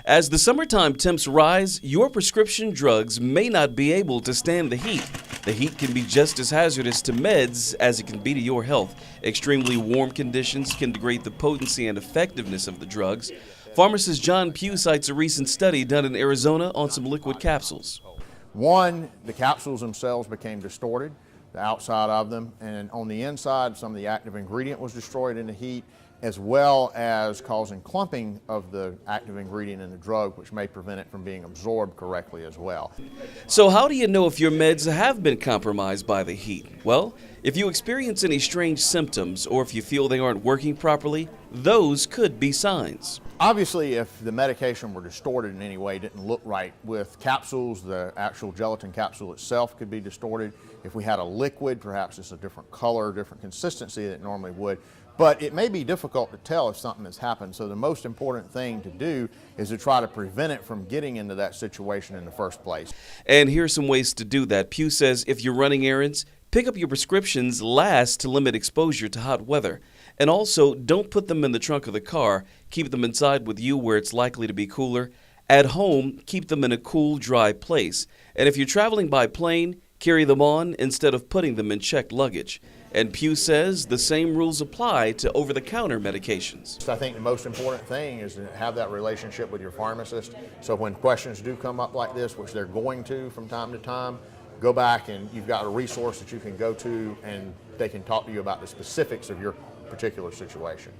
As the summertime temps rise, your prescription drugs may not be able to stand the heat. The heat can be just as hazardous to meds as it can be to your health. Extremely warm conditions can degrade the potency and effectiveness of the drugs. Pharmacist John Pugh cites a recent study done in Arizona on some liquid capsules. One, the capsules themselves became distorted, the outside of them, and on the inside, some of the active ingredient was destroyed in the heat, as well as causing clumping of the active ingredient in the drug, which may prevent it from being absorbed correctly as well. So how do you know if your meds have been compromised by the heat? Well, if you experience any strange symptoms or if you feel they aren't working properly, those could be signs. Obviously, if the medication were distorted in any way, didn't look right, with capsules, the actual gelatin capsule itself could be distorted. If we had a liquid, perhaps it's a different color, different consistency than it normally would. But it may be difficult to tell if something has happened, so the most important thing to do is to try to prevent it from getting into that situation in the first place. And here's some ways to do that. Pugh says if you're running errands, pick up your prescriptions last to limit exposure to hot weather. And also, don't put them in the trunk of the car. Keep them inside with you where it's likely to be cooler. At home, keep them in a cool, dry place. And if you're traveling by plane, carry them on instead of putting them in checked luggage. And Pugh says the same rules apply to over-the-counter medications. I think the most important thing is to have that relationship with your pharmacist, so when questions do come up like this, which they're going to from time to time, go back and you've got a resource that you can go to and they can talk to you about the specifics of your particular situation.